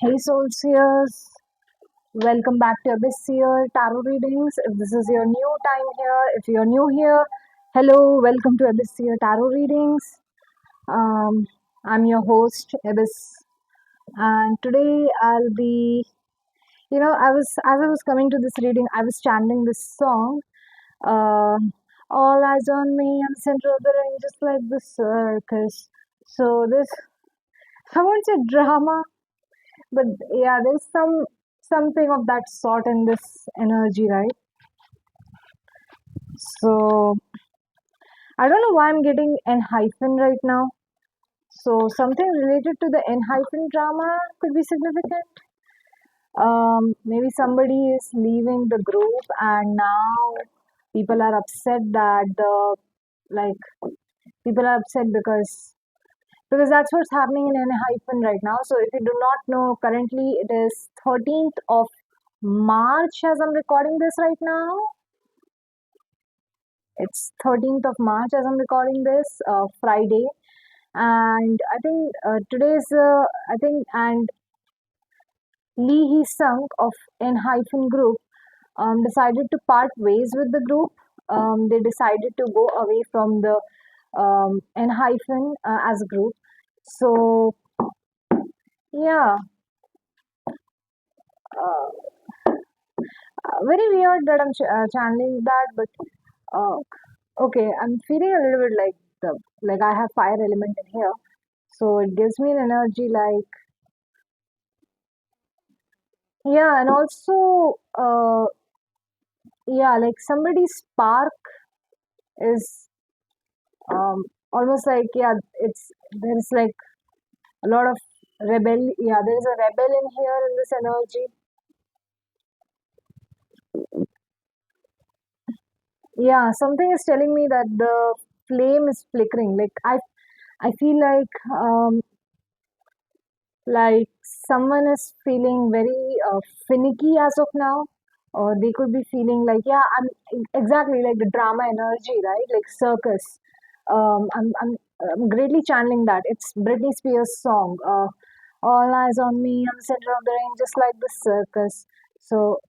Hey Solstiers, welcome back to Abyssal Tarot Readings. If this is your new time here, if you're new here, hello, welcome to Abyssal Tarot Readings. I'm your host, Abyss, and today I'll be, as I was coming to this reading, I was chanting this song. All eyes on me, I'm center of the ring, just like the circus. So this, I won't say drama, but yeah, there's something of that sort in this energy, right? So I don't know why I'm getting N hyphen right now. So something related to the N hyphen drama could be significant. Maybe somebody is leaving the group and now people are upset that the like people are upset because that's what's happening in N hyphen right now. So if you do not know, currently it is 13th of March as I'm recording this right now. It's 13th of March as I'm recording this, Friday. And I think I think, and Lee Hee Sung of N hyphen group decided to part ways with the group. They decided to go away from the N hyphen as a group. So, yeah, very weird that I'm channeling that, but uh, okay, I'm feeling a little bit like I have fire element in here. So it gives me an energy like, yeah, and also, yeah, like somebody's spark is almost like, yeah, there's like a lot of yeah, there's a rebel in here in this energy. Yeah, something is telling me that the flame is flickering. I feel like someone is feeling very finicky as of now, or they could be feeling like, yeah, I'm exactly like the drama energy, right? Like circus. I'm greatly channeling that. It's Britney Spears' song. All eyes on me, I'm the center of the ring, just like the circus. So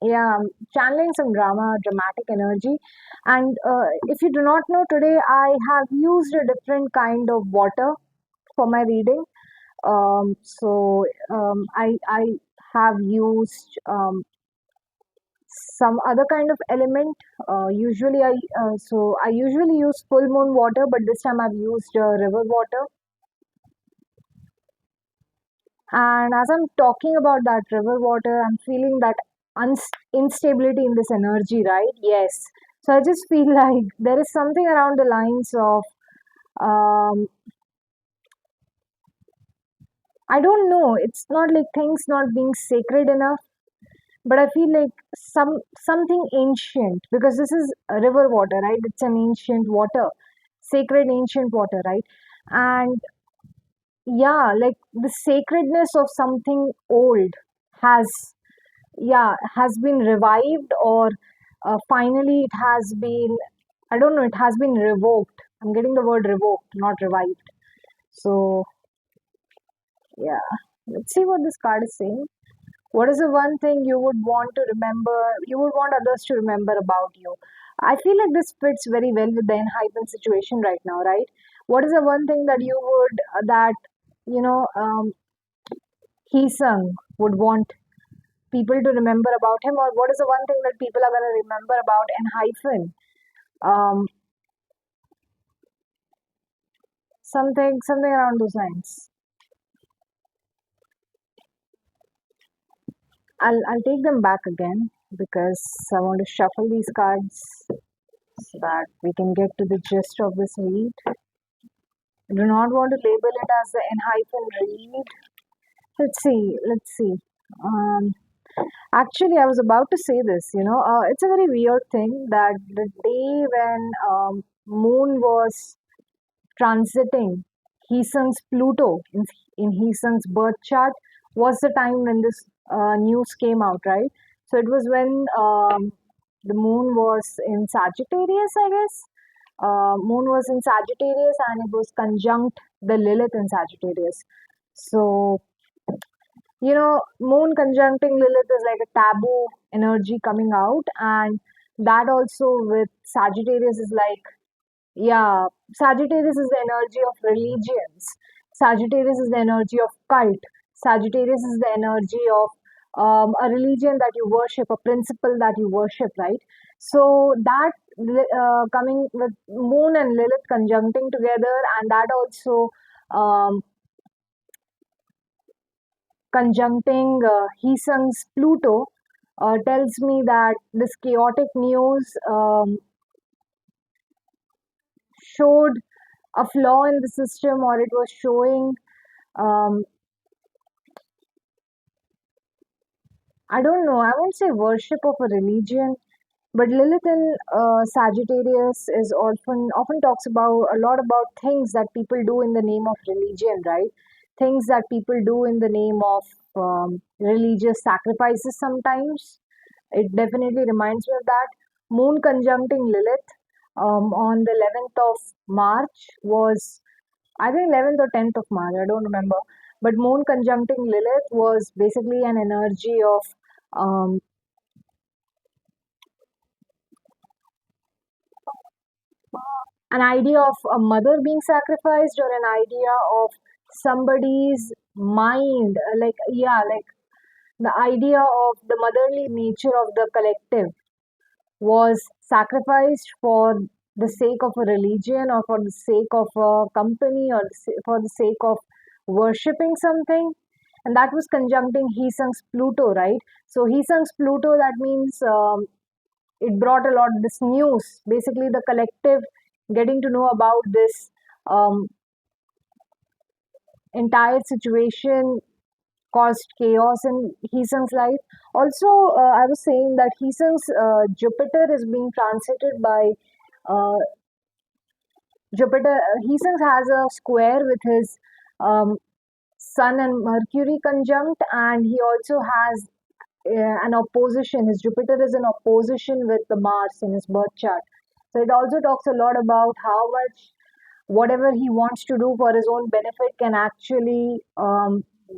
yeah, I'm channeling some dramatic energy. And if you do not know, today I have used a different kind of water for my reading. I have used some other kind of element. I usually use full moon water, but this time I've used river water. And as I'm talking about that river water, I'm feeling that instability in this energy, right? Yes. So I just feel like there is something around the lines of um, I don't know. It's not like things not being sacred enough, but I feel like something ancient because this is river water, right? It's an ancient water, sacred ancient water, right? And yeah, like the sacredness of something old has has been revived, or finally it has been, I don't know, it has been revoked. I'm getting the word revoked, not revived. So yeah, let's see what this card is saying. What is the one thing you would want to remember, you would want others to remember about you? I feel like this fits very well with the enhypen situation right now, right? What is the one thing that you would, that, you know, Heesung would want people to remember about him, or what is the one thing that people are going to remember about enhypen? Um, something around those lines. I'll take them back again because I want to shuffle these cards so that we can get to the gist of this read. I do not want to label it as the N-hyphen read. Let's see. Um, Actually, I was about to say this, it's a very weird thing that the day when Moon was transiting Heesung's Pluto in Heesung's birth chart was the time when this news came out, right? So it was when the Moon was in Sagittarius, I guess. Moon was in Sagittarius and it was conjunct the Lilith in Sagittarius. So Moon conjuncting Lilith is like a taboo energy coming out, and that also with Sagittarius is like, yeah, Sagittarius is the energy of religions. Sagittarius is the energy of cult. Sagittarius is the energy of a religion that you worship, a principle that you worship, right? So that coming with Moon and Lilith conjuncting together, and that also um, conjuncting Heesung's Pluto tells me that this chaotic news showed a flaw in the system, or it was showing, um, I don't know, I won't say worship of a religion, but Lilith in Sagittarius is often talks about a lot about things that people do in the name of religion, right? Things that people do in the name of religious sacrifices sometimes. It definitely reminds me of that. Moon conjuncting Lilith on the 11th of March was, I think, 11th or 10th of March, I don't remember. But Moon conjuncting Lilith was basically an energy of um, an idea of a mother being sacrificed, or an idea of somebody's mind, like the idea of the motherly nature of the collective was sacrificed for the sake of a religion, or for the sake of a company, or for the sake of worshipping something. And that was conjuncting Heesung's Pluto, right? So Heesung's Pluto, that means it brought a lot of this news, basically the collective getting to know about this um, entire situation caused chaos in Heesung's life. Also, I was saying that Heesung's Jupiter is being transited by uh, Jupiter. Heesung has a square with his um, Sun and Mercury conjunct, and he also has an opposition. His Jupiter is in opposition with the Mars in his birth chart. So it also talks a lot about how much whatever he wants to do for his own benefit can actually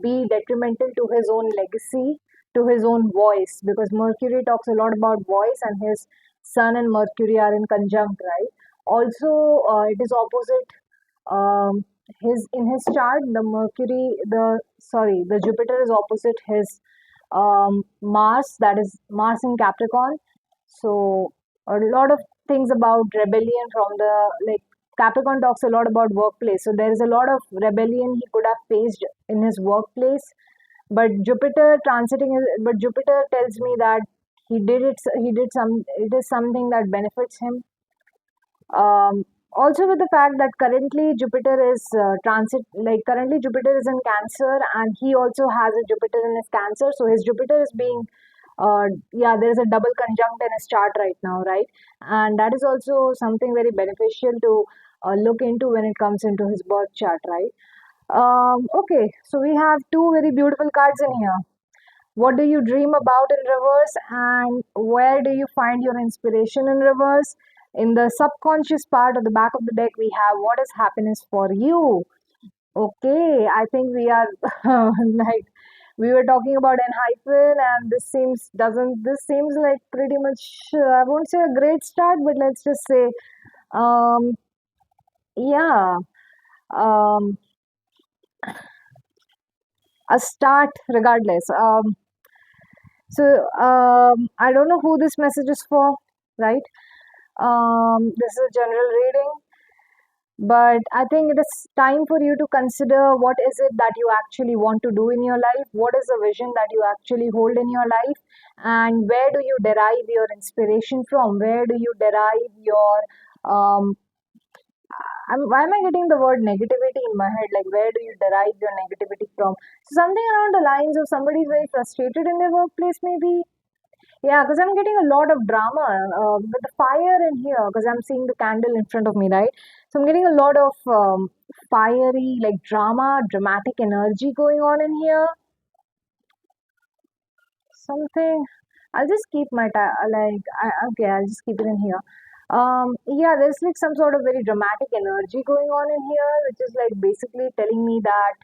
be detrimental to his own legacy, to his own voice, because Mercury talks a lot about voice, and his Sun and Mercury are in conjunct, right? Also, it is opposite his in his chart. The Mercury, the sorry, the Jupiter is opposite his Mars, that is Mars in Capricorn. So a lot of things about rebellion from the, like, Capricorn talks a lot about workplace. So there is a lot of rebellion he could have faced in his workplace. But Jupiter tells me that he did some, it is something that benefits him. Also with the fact that currently Jupiter is currently Jupiter is in Cancer, and he also has a Jupiter in his Cancer. So his Jupiter is being, yeah, there is a double conjunct in his chart right now, right? And that is also something very beneficial to look into when it comes into his birth chart, right? Okay, so we have two very beautiful cards in here. What do you dream about in reverse, and where do you find your inspiration in reverse? In the subconscious part of the back of the deck, we have what is happiness for you. Okay, I think we are like we were talking about an hyphen, and this seems like pretty much, I won't say a great start, but let's just say, um, yeah, um, a start regardless. I don't know who this message is for, right? This is a general reading, but I think it is time for you to consider what is it that you actually want to do in your life, what is the vision that you actually hold in your life, and where do you derive your inspiration from? Where do you derive your um, why am I getting the word negativity in my head? Like, where do you derive your negativity from? So something around the lines of somebody is very frustrated in their workplace, maybe. Yeah, because I'm getting a lot of drama with the fire in here, because I'm seeing the candle in front of me, right? So I'm getting a lot of fiery, like dramatic energy going on in here. Something. I'll just keep my okay, I'll just keep it in here. Yeah, there's like some sort of very dramatic energy going on in here, which is like basically telling me that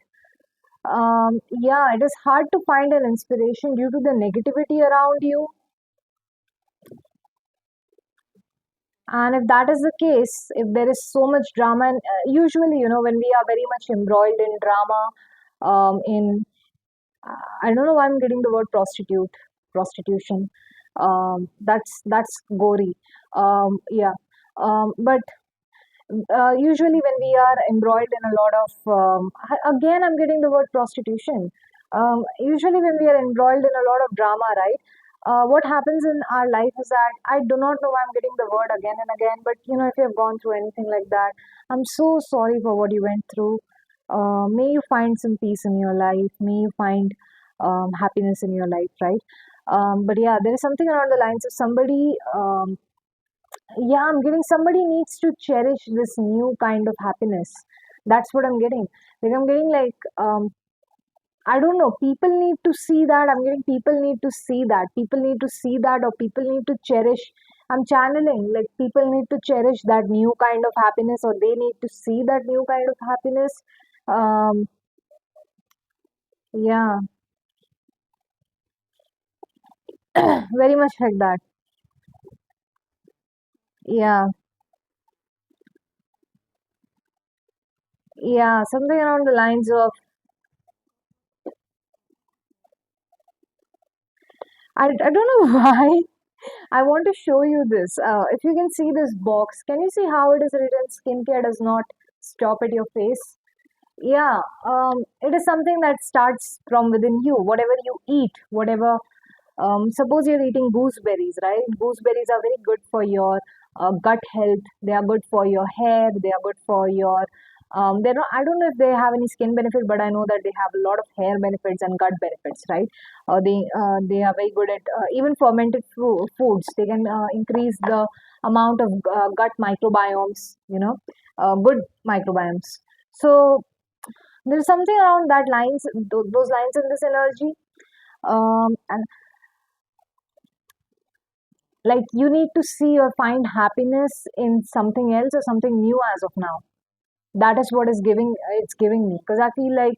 Yeah, it is hard to find an inspiration due to the negativity around you. And if that is the case, if there is so much drama, and usually, when we are very much embroiled in drama, in I don't know why I'm getting the word prostitution. That's gory. Yeah. But usually when we are embroiled in a lot of again I'm getting the word prostitution. Usually when we are embroiled in a lot of drama, right? What happens in our life is that I do not know why I'm getting the word again and again, but if you have gone through anything like that, I'm so sorry for what you went through. May you find some peace in your life, may you find happiness in your life, right? But yeah, there is something around the lines of somebody, yeah, I'm getting somebody needs to cherish this new kind of happiness. That's what I'm getting. Like I'm getting like I don't know. People need to see that. I'm getting people need to see that. People need to see that, or people need to cherish. I'm channeling like people need to cherish that new kind of happiness, or they need to see that new kind of happiness. Um, yeah, very much like that. Yeah, yeah, something around the lines of I don't know why. I want to show you this. If you can see this box, can you see how it is written? Skincare does not stop at your face. Yeah, it is something that starts from within you. Whatever you eat, whatever suppose you're eating gooseberries, right? Gooseberries are very good for your gut health. They are good for your hair. They are good for your. They're not, I don't know if they have any skin benefit, but I know that they have a lot of hair benefits and gut benefits, right? They are very good at even fermented foods. They can increase the amount of gut microbiomes. Good microbiomes. So there's something around that lines, those lines in this energy. And like you need to see or find happiness in something else or something new as of now. That is what is giving it's giving me, because I feel like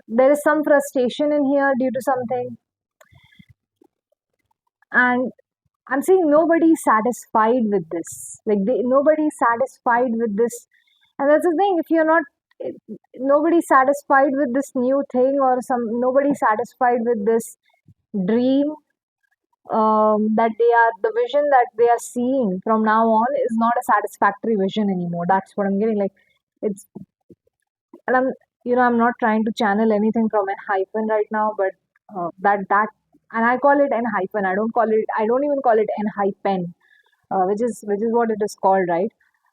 there is some frustration in here due to something, and I'm seeing nobody satisfied with this. Like nobody satisfied with this, and that's the thing. If you're not nobody satisfied with this new thing, or nobody satisfied with this dream, that they are the vision that they are seeing from now on is not a satisfactory vision anymore. That's what I'm getting. Like it's, and I'm not trying to channel anything from a hyphen right now, but that, and I call it an hyphen. I don't even call it an hyphen, which is what it is called, right?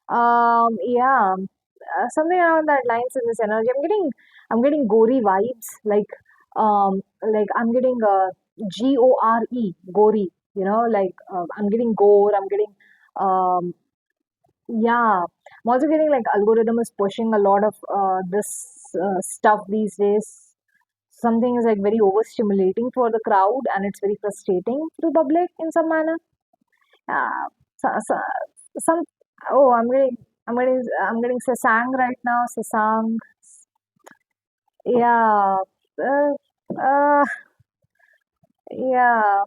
Yeah, something around that lines in this energy. I'm getting gory vibes, like I'm getting gory. Like I'm getting gore. I'm getting um, yeah. I'm also getting like algorithm is pushing a lot of this stuff these days. Something is like very overstimulating for the crowd, and it's very frustrating to the public in some manner. Yeah, some. Oh, I'm getting Sasang right now. Sasang. Yeah. Uh, uh, yeah.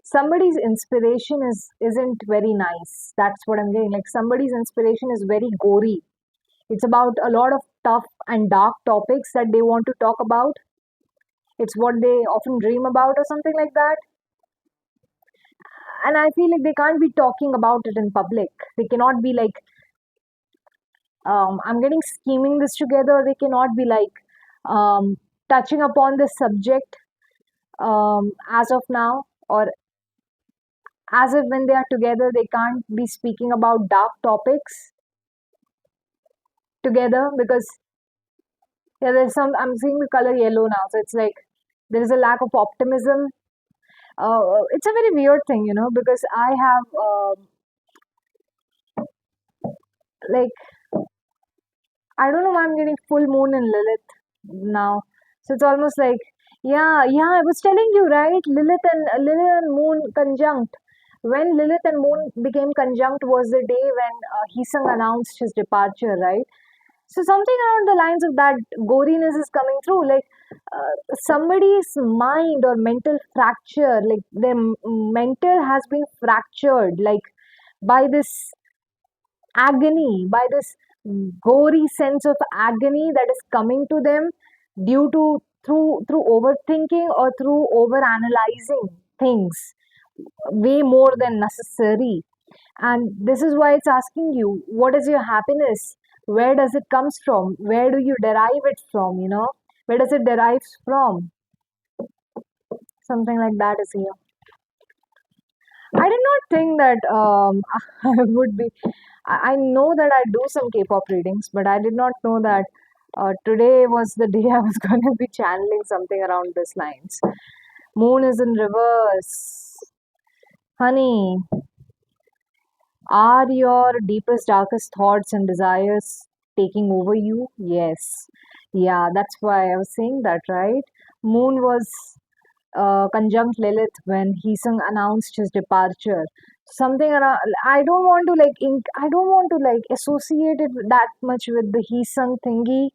Somebody's inspiration isn't very nice. That's what I'm getting. Like somebody's inspiration is very gory. It's about a lot of tough and dark topics that they want to talk about. It's what they often dream about or something like that. And I feel like they can't be talking about it in public. They cannot be like, I'm getting scheming this together. They cannot be like um, touching upon this subject as of now, or as if when they are together, they can't be speaking about dark topics together, because yeah, I'm seeing the color yellow now, so it's like there is a lack of optimism. It's a very weird thing, because I have like I don't know why I'm getting full moon in Lilith now. So it's almost like, yeah, yeah, I was telling you, right? Lilith and Moon conjunct. when Lilith and Moon became conjunct was the day when Heesung announced his departure, right? So something around the lines of that goriness is coming through, like somebody's mind or mental fracture, like their mental has been fractured, like by this agony, by this gory sense of agony that is coming to them due to through overthinking or through over analyzing things way more than necessary. And this is why it's asking you, what is your happiness? Where does it comes from? Where do you derive it from? Where does it derives from? Something like that is here. I did not think that I would be. I know that I do some K-pop readings, but I did not know that today was the day I was going to be channeling something around these lines. Moon is in reverse. Honey, are your deepest, darkest thoughts and desires taking over you? Yes. Yeah, that's why I was saying that, right? Moon was conjunct Lilith when Heesung announced his departure. Something around, I don't want to like associate it that much with the Heesung thingy,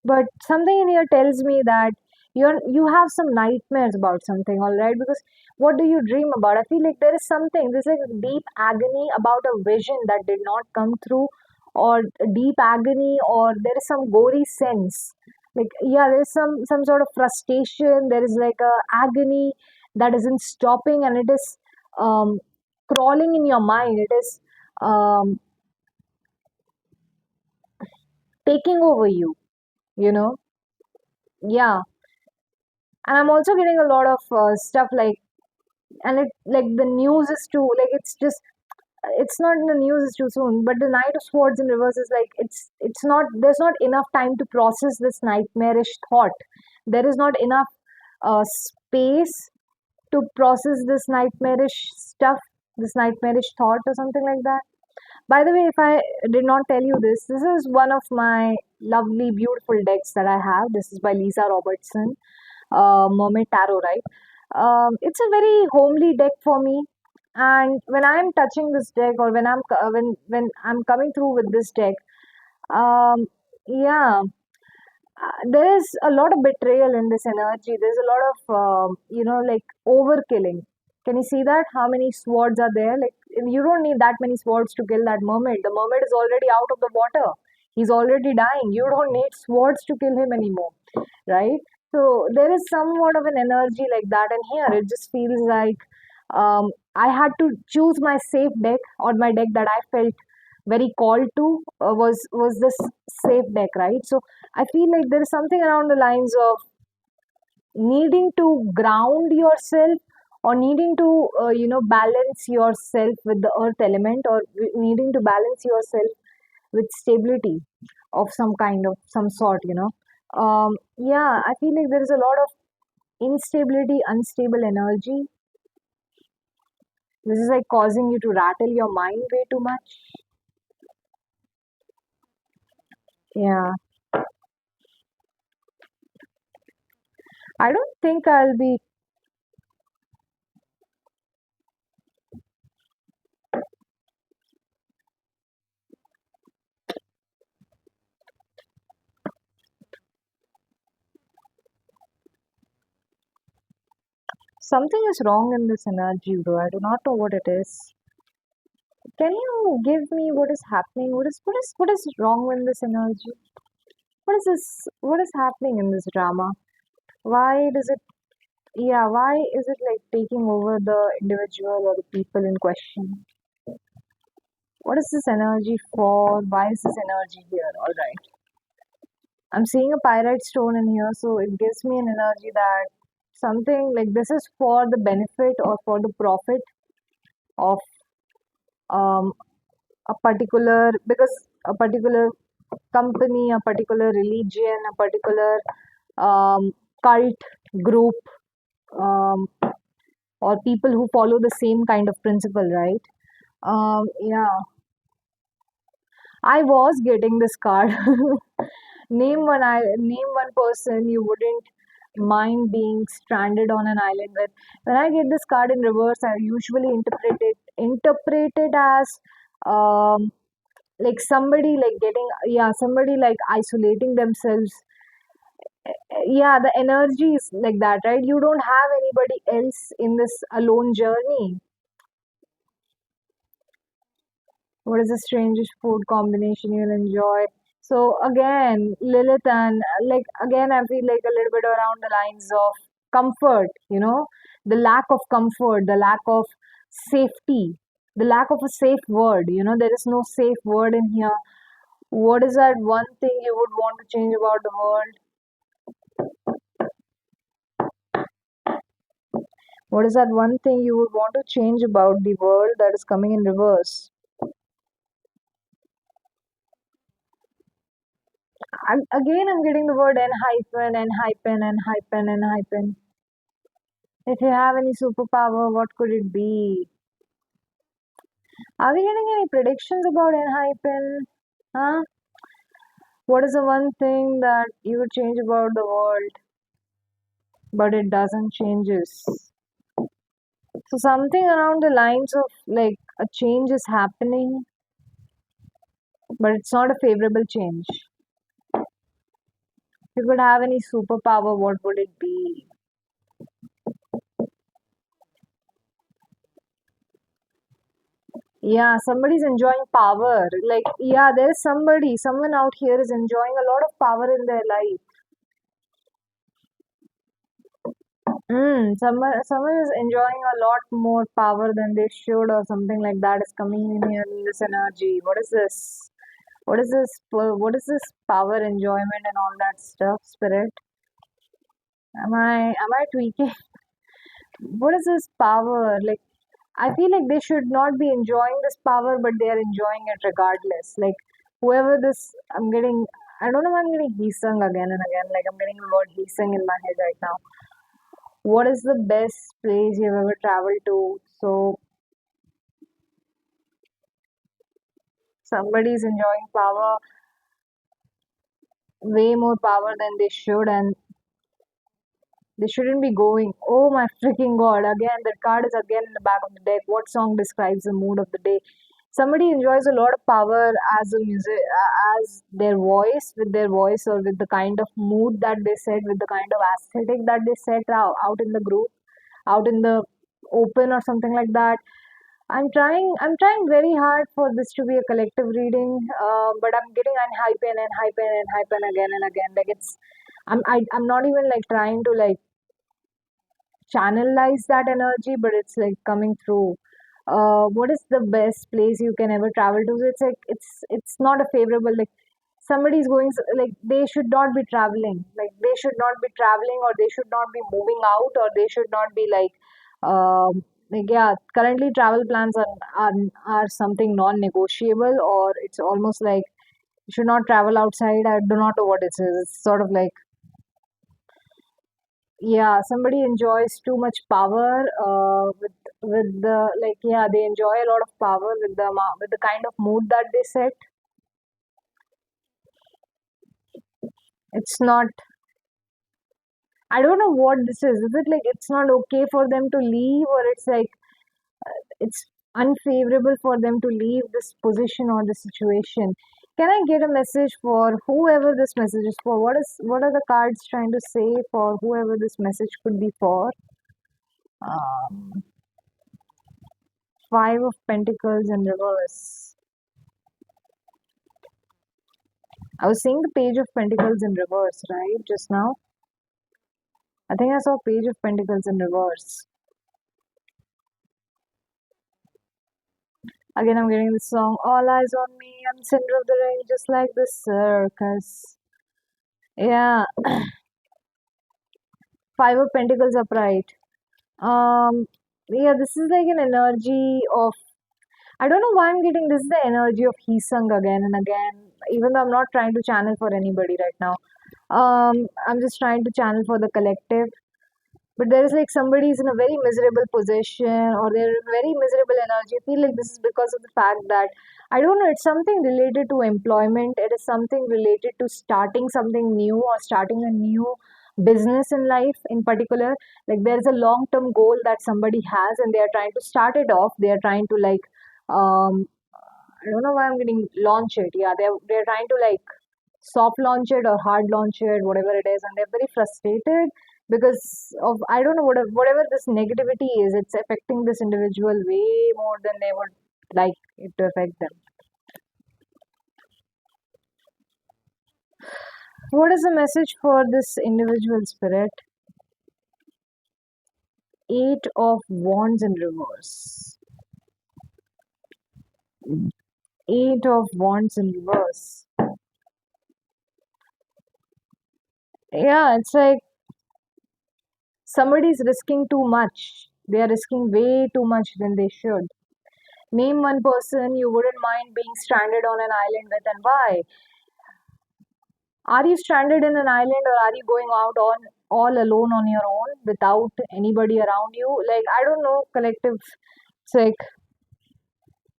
but something in here tells me that you have some nightmares about something, all right? Because what do you dream about? I feel like there is something, there's like deep agony about a vision that did not come through, or deep agony, or there is some gory sense. Like, yeah, there's some sort of frustration. There is like a agony that isn't stopping, and it is um, crawling in your mind. It is um, taking over you. You know, yeah. And I'm also getting a lot of stuff like, and it like the news is too like it's not in the news is too soon, but the Knight of Swords in reverse is like it's not, there's not enough time to process this nightmarish thought. There is not enough space to process this nightmarish stuff, this nightmarish thought or something like that. By the way, if I did not tell you this, this is one of my lovely beautiful decks that I have. This is by Lisa Robertson, Mermaid Tarot, right? It's a very homely deck for me, and when I'm touching this deck, or when I'm coming through with this deck, yeah, there is a lot of betrayal in this energy. There's a lot of like overkilling. Can you see that? How many swords are there? Like, you don't need that many swords to kill that mermaid. The mermaid is already out of the water. He's already dying. You don't need swords to kill him anymore, right? So there is somewhat of an energy like that, and here it just feels like I had to choose my safe deck, or my deck that I felt very called to was this safe deck, right? So I feel like there is something around the lines of needing to ground yourself, or needing to balance yourself with the earth element, or needing to balance yourself with stability of some kind of some sort. Yeah, I feel like there is a lot of instability, unstable energy. This is like causing you to rattle your mind way too much. Yeah, I don't think I'll be. Something is wrong in this energy, bro. I do not know what it is. Can you give me what is happening? What is wrong with this energy? What is this? What is happening in this drama? Why does it? Yeah, why is it like taking over the individual or the people in question? What is this energy for? Why is this energy here? All right. I'm seeing a pyrite stone in here, so it gives me an energy that something like this is for the benefit or for the profit of um, a particular, because a particular company, a particular religion, a particular um, cult group, um, or people who follow the same kind of principle, right? Yeah, I was getting this card. Name one person you wouldn't mind being stranded on an island. When I get this card in reverse, I usually interpret it as um, like somebody like getting, yeah, somebody like isolating themselves. Yeah, the energy is like that, right? You don't have anybody else in this alone journey. What is the strangest food combination you'll enjoy? So again, Lilith, and like again, I feel like a little bit around the lines of comfort, the lack of comfort, the lack of safety, the lack of a safe word. There is no safe word in here. What is that one thing you would want to change about the world? What is that one thing you would want to change about the world that is coming in reverse? I'm getting the word n hyphen, n hyphen, n hyphen, n hyphen. If you have any superpower, what could it be? Are we getting any predictions about n hyphen? Huh? What is the one thing that you would change about the world, but it doesn't changes? So something around the lines of like a change is happening, but it's not a favorable change. If you could have any superpower, what would it be? Yeah, somebody's enjoying power. Like, yeah, there's someone out here is enjoying a lot of power in their life. Someone is enjoying a lot more power than they should, or something like that is coming in here in this energy. What is this? What is this? What is this power enjoyment and all that stuff, spirit? Am I tweaking? What is this power? Like, I feel like they should not be enjoying this power, but they are enjoying it regardless. Like, whoever this, I don't know why I'm getting Heesung again and again. Like, I'm getting the word Heesung in my head right now. What is the best place you've ever traveled to? So, somebody's enjoying power, way more power than they should, and they shouldn't be going. Oh my freaking god! Again, that card is again in the back of the deck. What song describes the mood of the day? Somebody enjoys a lot of power as a music, as their voice, with their voice, or with the kind of mood that they set, with the kind of aesthetic that they set out in the group, out in the open, or something like that. I'm trying very hard for this to be a collective reading, but I'm getting unhypen and hypen and hypen again and again. Like I'm not even like trying to like channelize that energy, but it's like coming through. What is the best place you can ever travel to? So it's like it's not a favorable, like somebody's going like they should not be traveling, like they should not be traveling, or they should not be moving out, or they should not be like yeah, currently travel plans are something non-negotiable, or it's almost like you should not travel outside. I do not know what it is. It's sort of like, yeah, somebody enjoys too much power with the, like, yeah, they enjoy a lot of power with with the kind of mood that they set. It's not, I don't know what this is. Is it like it's not okay for them to leave, or it's like it's unfavorable for them to leave this position or the situation? Can I get a message for whoever this message is for? What are the cards trying to say for whoever this message could be for? um, Five of Pentacles in reverse. I was seeing the Page of Pentacles in reverse, right? Just now. I think I saw Page of Pentacles in reverse. Again, I'm getting the song All Eyes on Me. I'm the center of the ring, just like the circus. Yeah. Five of Pentacles upright. Um, yeah, this is like an energy of, I don't know why I'm getting this is the energy of Heesung again and again, even though I'm not trying to channel for anybody right now. I'm just trying to channel for the collective. But there is like somebody is in a very miserable position, or they're in very miserable energy. I feel like this is because of the fact that, I don't know, it's something related to employment. It is something related to starting something new, or starting a new business in life in particular. Like there's a long term goal that somebody has and they are trying to start it off. They are trying to like um I don't know why I'm getting launch it. Yeah, they're trying to like soft launch it or hard launch it, whatever it is, and they're very frustrated because of I don't know whatever this negativity is. It's affecting this individual way more than they would like it to affect them. What is the message for this individual spirit? Eight of Wands in reverse. Eight of Wands in reverse. Yeah, it's like somebody's risking too much. They are risking way too much than they should. Name one person you wouldn't mind being stranded on an island with and why. Are you stranded in an island or are you going out on all alone on your own without anybody around you? Like I don't know, collective. It's like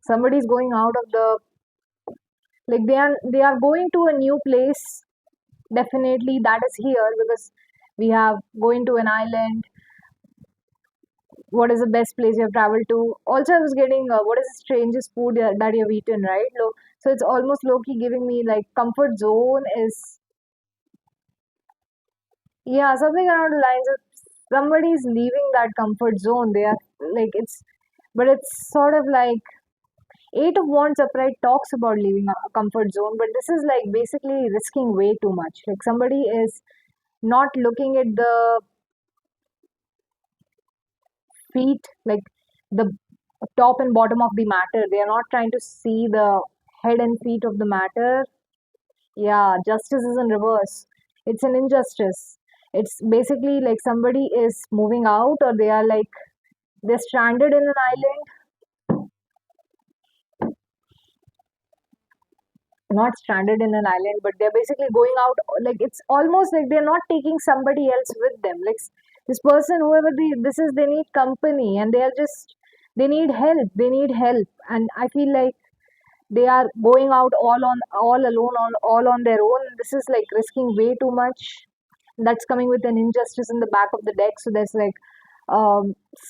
somebody's going out of the like they are going to a new place. Definitely that is here because we have going to an island. What is the best place you have traveled to? Also, I was getting what is the strangest food that you have eaten, right? So it's almost low key giving me like comfort zone is yeah something around the lines of somebody's leaving that comfort zone. They are like but it's sort of like Eight of Wands upright talks about leaving a comfort zone, but this is like basically risking way too much. Like somebody is not looking at the feet, like the top and bottom of the matter. They are not trying to see the head and feet of the matter. Yeah, justice is in reverse. It's an injustice. It's basically like somebody is moving out or they are like they're stranded in an island, not stranded in an island, but they're basically going out like it's almost like they're not taking somebody else with them. Like this person, whoever this is, they need company and they are just they need help. They need help, and I feel like they are going out all alone on all on their own. This is like risking way too much. That's coming with an injustice in the back of the deck. So there's like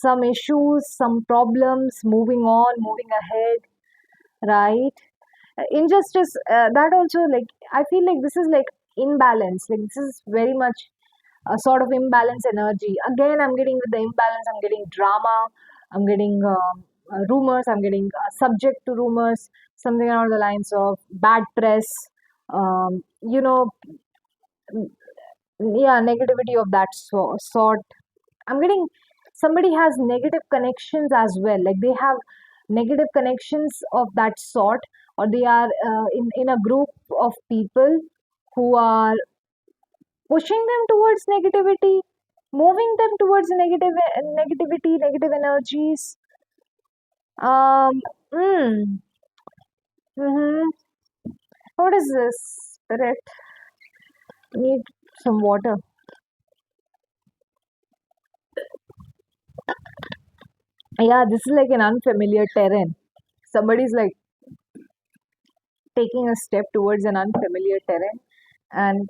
some issues, some problems, moving on, moving ahead, right? Injustice that also like I feel like this is like imbalance. Like this is very much a sort of imbalance energy. Again, I'm getting with the imbalance. I'm getting drama. I'm getting rumors. I'm getting subject to rumors. Something along the lines of bad press. You know, yeah, negativity of that sort. I'm getting somebody has negative connections as well. Like they have negative connections of that sort, or they are in a group of people who are pushing them towards negativity, moving them towards negativity, negative energies. Um, mm, mm-hmm. What is this? Spirit, need some water. Yeah, this is like an unfamiliar terrain. Somebody's like taking a step towards an unfamiliar terrain and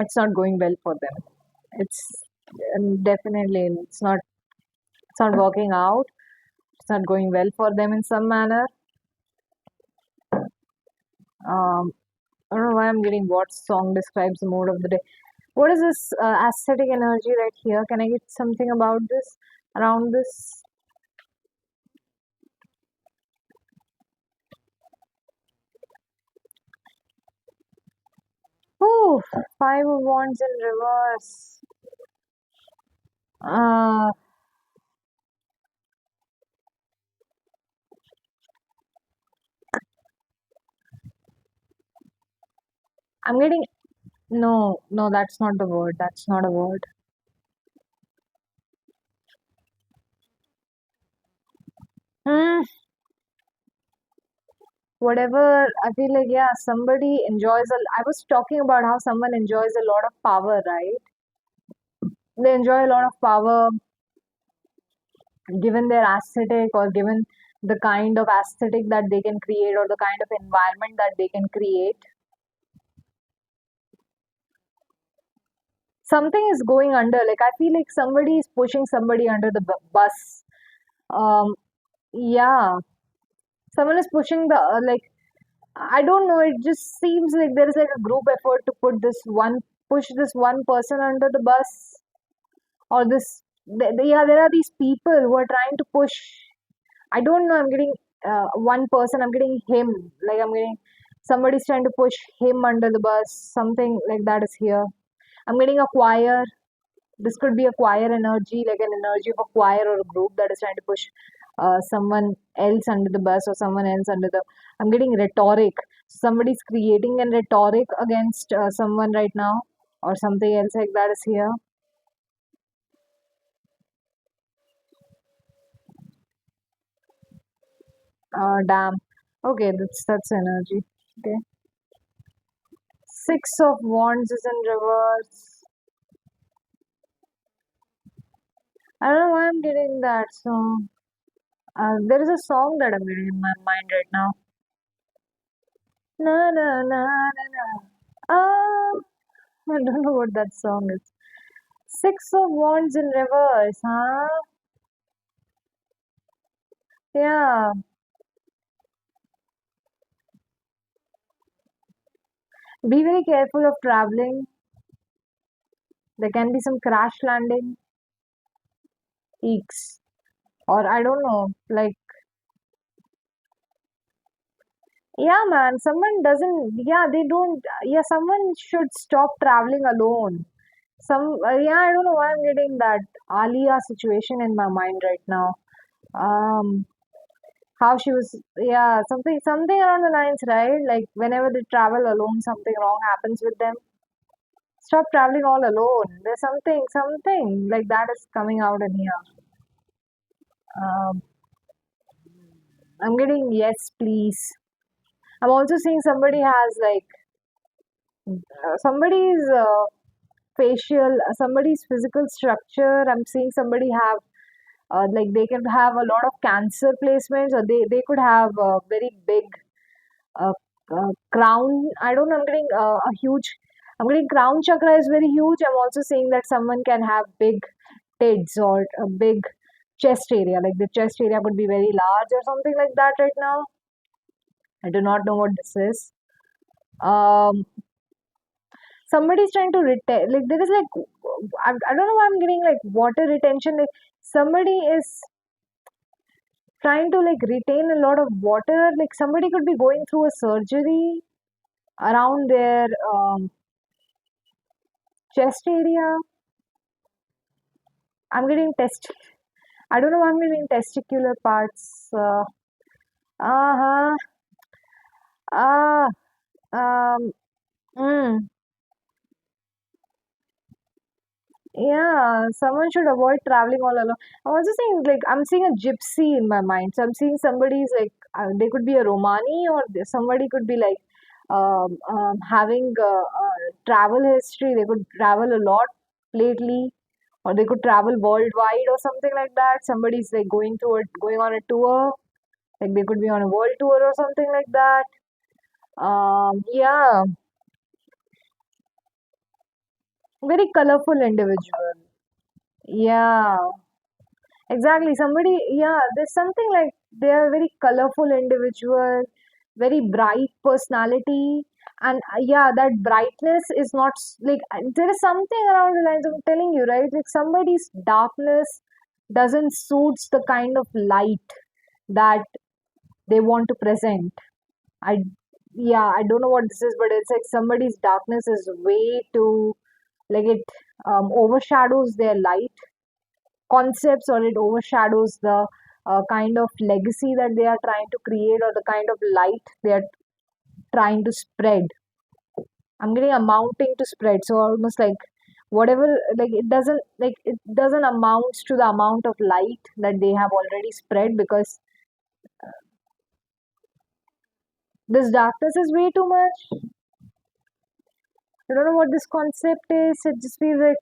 it's not going well for them. It's definitely it's not working out. It's not going well for them in some manner. um I don't know why I'm getting what song describes the mood of the day. What is this aesthetic energy right here? Can I get something about this around this? Oh, Five of Wands in reverse. uh I'm getting no, that's not the word. That's not a word. Hmm. Whatever. I feel like yeah, somebody enjoys I was talking about how someone enjoys a lot of power, right? They enjoy a lot of power given their aesthetic or given the kind of aesthetic that they can create or the kind of environment that they can create. something is going under. Like I feel like somebody is pushing somebody under the bus. Um, yeah, someone is pushing the like I don't know. It just seems like there is like a group effort to push this one person under the bus, or this. Yeah, there are these people who are trying to push. I don't know. I'm getting one person. I'm getting him. Like I'm getting somebody's trying to push him under the bus. Something like that is here. I'm getting a choir. This could be a choir energy, like an energy of a choir or a group that is trying to push someone else under the bus or someone else under the. I'm getting rhetoric. Somebody's creating a rhetoric against someone right now, or something else like that is here. Damn. Okay, that's energy. Okay. Six of Wands is in reverse. I don't know why I'm getting that song. There is a song that I'm getting in my mind right now. Na na na na na. I don't know what that song is. Six of Wands in reverse, huh? Yeah. Be very careful of traveling. There can be some crash landing, eeks, or I don't know. Like, yeah, man. Someone doesn't. Yeah, they don't. Yeah, someone should stop traveling alone. Yeah, I don't know why I'm getting that Alia situation in my mind right now. Um, how she was, yeah, something around the lines, right? Like whenever they travel alone, something wrong happens with them. Stop traveling all alone. There's something like that is coming out in here. Um, I'm getting yes, please. I'm also seeing somebody has like somebody's facial, somebody's physical structure. I'm seeing somebody have like they can have a lot of cancer placements, or they could have a very big uh, crown. I don't know. I'm getting a huge. I'm getting crown chakra is very huge. I'm also seeing that someone can have big tits or a big chest area. Like the chest area could be very large or something like that right now. I do not know what this is. Um, somebody's trying to retain. Like there is like I don't know why I'm getting like water retention. Like somebody is trying to like retain a lot of water. Like somebody could be going through a surgery around their chest area. I'm getting I don't know why I'm getting testicular parts. Uh-huh. Ah. Um. Mm. Yeah. Someone should avoid traveling all alone. I'm also seeing like I'm seeing a gypsy in my mind. So I'm seeing somebody's like they could be a Romani, or somebody could be like having travel history. They could travel a lot lately, or they could travel worldwide or something like that. Somebody's like going on a tour, like they could be on a world tour or something like that. Yeah, very colorful individual. Yeah, exactly. Yeah, there's something like they are very colorful individual, very bright personality, and yeah, that brightness is not like there is something around the lines. I'm telling you, right? Like somebody's darkness doesn't suits the kind of light that they want to present. I Yeah, I don't know what this is, but it's like somebody's darkness is way too like it overshadows their light concepts, or it overshadows the kind of legacy that they are trying to create, or the kind of light they are trying to spread. I'm getting amounting to spread, so almost like whatever, like it doesn't amount to the amount of light that they have already spread, because this darkness is way too much. I don't know what this concept is. It just feels like,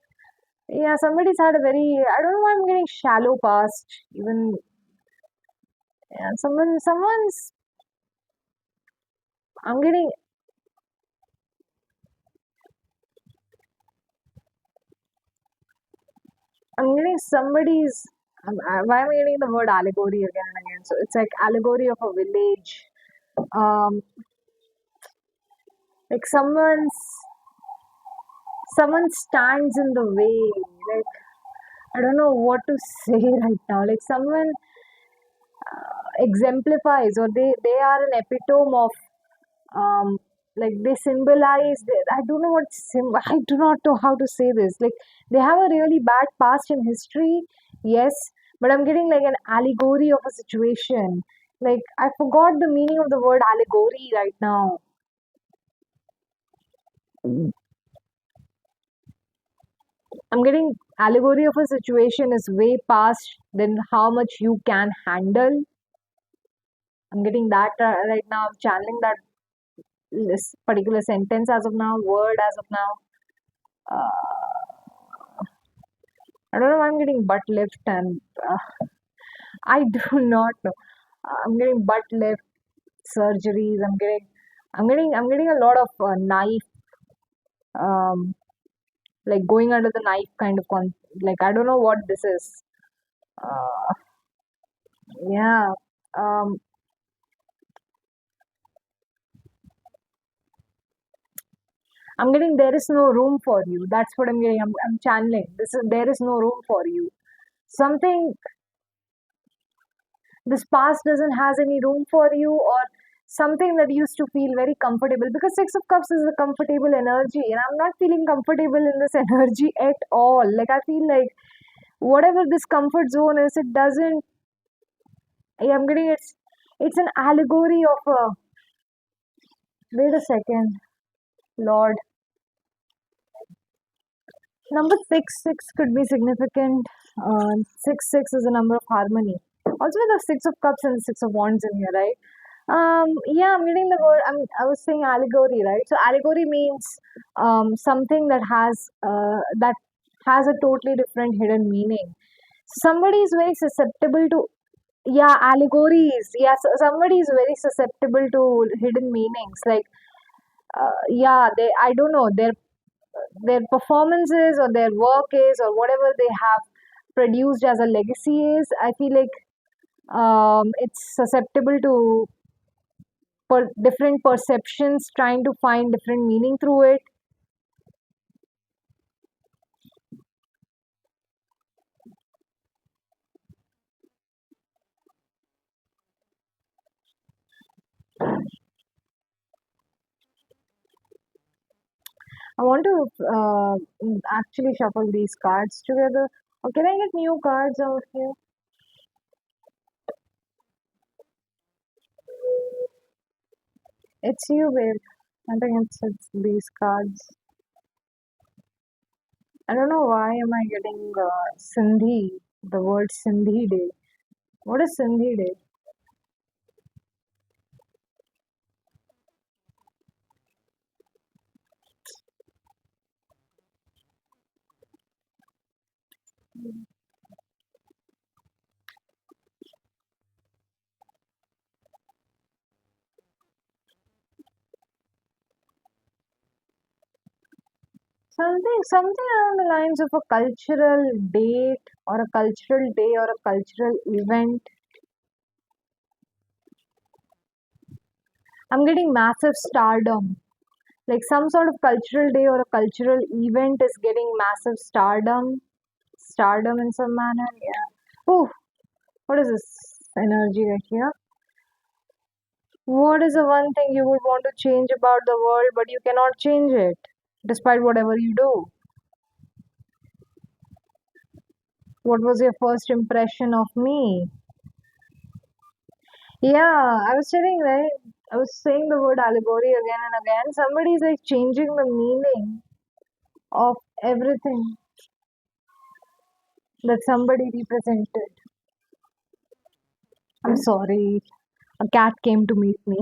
yeah, somebody's had a very, I don't know why I'm getting shallow past. Even, yeah, I'm getting, I'm getting somebody's. Why am I getting the word allegory again and again? So it's like allegory of a village. Um, like someone stands in the way. Like I don't know what to say right now. Like someone exemplifies, or they are an epitome of um like they symbolize. I don't know I do not know how to say this. Like they have a really bad past in history, yes, but I'm getting like an allegory of a situation. Like I forgot the meaning of the word allegory right now. I'm getting allegory of a situation is way past than how much you can handle. I'm getting that right now. I'm channeling that this particular sentence as of now, word as of now. I don't know why I'm getting butt lift and I do not know. I'm getting butt lift surgeries. I'm getting a lot of knife, um, like going under the knife kind of like I don't know what this is. Uh, yeah. Um, I'm getting there is no room for you. That's what I'm getting. I'm channeling. This is there is no room for you. Something this past doesn't has any room for you, or something that used to feel very comfortable, because six of cups is a comfortable energy and I'm not feeling comfortable in this energy at all. Like I feel like whatever this comfort zone is, it doesn't. I'm getting it's an allegory of a. Wait a second, Lord. Number six could be significant. Six is a number of harmony. Also, the six of cups and the six of wands in here, right? Yeah, I'm getting the word. I was saying allegory, right? So allegory means something that has a totally different hidden meaning. Somebody is very susceptible to, yeah, allegories. Yes, somebody is very susceptible to hidden meanings. Like yeah, they I don't know their performances or their work is, or whatever they have produced as a legacy is. I feel like it's susceptible to different perceptions, trying to find different meaning through it. I want to actually shuffle these cards together. Or can I get new cards out here? It's you, babe. I think it's these cards. I don't know why am I getting Sindhi, the word Sindhi Day. What is Sindhi Day? Something along the lines of a cultural date, or a cultural day, or a cultural event. I'm getting massive stardom. Like some sort of cultural day or a cultural event is getting massive stardom in some manner. Yeah. Oh, what is this energy right here? What is the one thing you would want to change about the world, but you cannot change it, despite whatever you do? What was your first impression of me? Yeah, I was telling, right? I was saying the word allegory again and again. Somebody's like changing the meaning of everything that somebody represented. I'm sorry. A cat came to meet me.